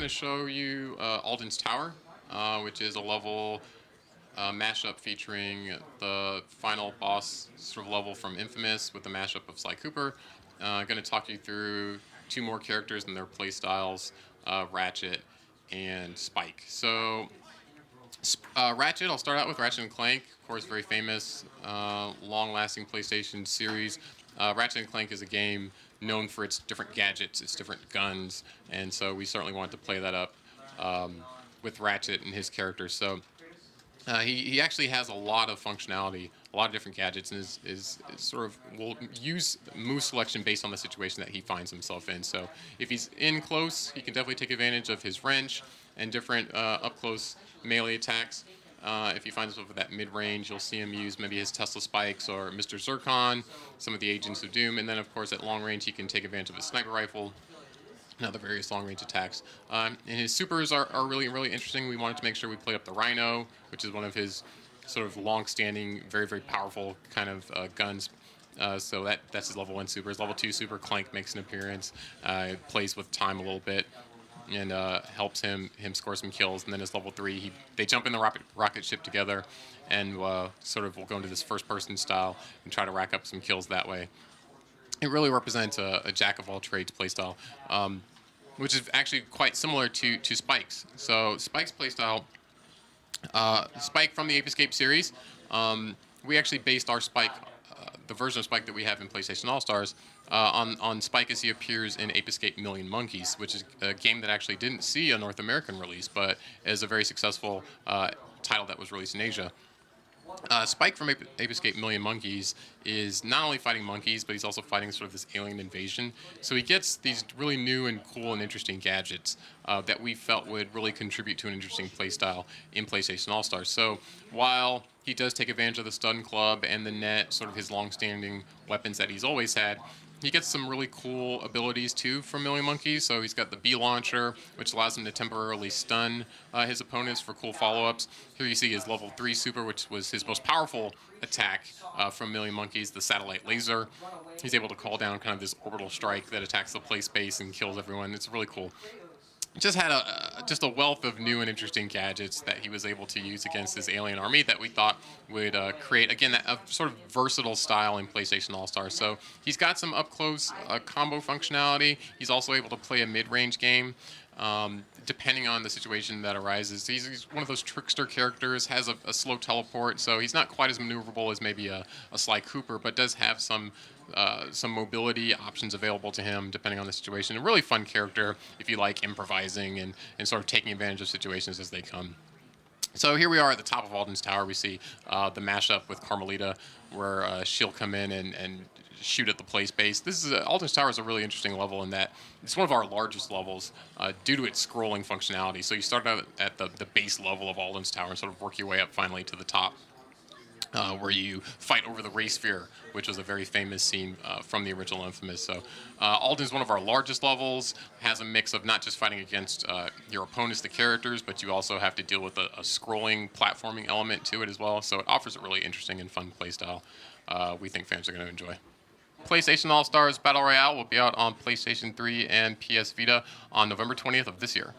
to show you Alden's Tower, which is a level mashup featuring the final boss sort of level from Infamous with the mashup of Sly Cooper. Going to talk you through two more characters and their playstyles, Ratchet and Spike. So Ratchet, I'll start out with Ratchet and Clank, of course, very famous, long-lasting PlayStation series. Ratchet and Clank is a game known for its different gadgets, its different guns, and so we certainly wanted to play that up with Ratchet and his character. So he actually has a lot of functionality, a lot of different gadgets, and is sort of will use move selection based on the situation that he finds himself in. So if he's in close, he can definitely take advantage of his wrench and different up close melee attacks. If he finds himself at that mid-range, you'll see him use maybe his Tesla spikes or Mr. Zircon, some of the Agents of Doom, and then of course at long range he can take advantage of his sniper rifle and other various long-range attacks. And his supers are really, really interesting. We wanted to make sure we played up the Rhino, which is one of his sort of long-standing, very, very powerful kind of guns. So that's his level 1 super. His level 2 super, Clank, makes an appearance, plays with time a little bit, and helps him score some kills. And then his level 3, they jump in the rocket ship together, and sort of will go into this first-person style and try to rack up some kills that way. It really represents a jack-of-all-trades playstyle, which is actually quite similar to Spike's. So Spike's playstyle, Spike from the Ape Escape series, we actually based our Spike, the version of Spike that we have in PlayStation All-Stars, on Spike as he appears in Ape Escape Million Monkeys, which is a game that actually didn't see a North American release, but is a very successful title that was released in Asia. Spike from Ape Escape Million Monkeys is not only fighting monkeys, but he's also fighting sort of this alien invasion. So he gets these really new and cool and interesting gadgets that we felt would really contribute to an interesting playstyle in PlayStation All-Stars. So while he does take advantage of the stun club and the net, sort of his long-standing weapons that he's always had, he gets some really cool abilities too from Million Monkeys. So he's got the bee launcher, which allows him to temporarily stun his opponents for cool follow-ups. Here you see his level 3 super, which was his most powerful attack from Million Monkeys, the satellite laser. He's able to call down kind of this orbital strike that attacks the play space and kills everyone. It's really cool. Just had just a wealth of new and interesting gadgets that he was able to use against this alien army that we thought would create, again, a sort of versatile style in PlayStation All-Stars. So he's got some up-close combo functionality. He's also able to play a mid-range game, depending on the situation that arises. He's one of those trickster characters, has a slow teleport, so he's not quite as maneuverable as maybe a Sly Cooper, but does have some mobility options available to him depending on the situation. A really fun character if you like improvising and sort of taking advantage of situations as they come. So here we are at the top of Alden's Tower. We see the mashup with Carmelita, where she'll come in and shoot at the play space. This is Alden's Tower is a really interesting level in that it's one of our largest levels due to its scrolling functionality. So you start out at the base level of Alden's Tower and sort of work your way up finally to the top. Where you fight over the Ray Sphere, which was a very famous scene from the original Infamous. So Alden's one of our largest levels, has a mix of not just fighting against your opponents, the characters, but you also have to deal with a scrolling platforming element to it as well. So it offers a really interesting and fun playstyle we think fans are going to enjoy. PlayStation All-Stars Battle Royale will be out on PlayStation 3 and PS Vita on November 20th of this year.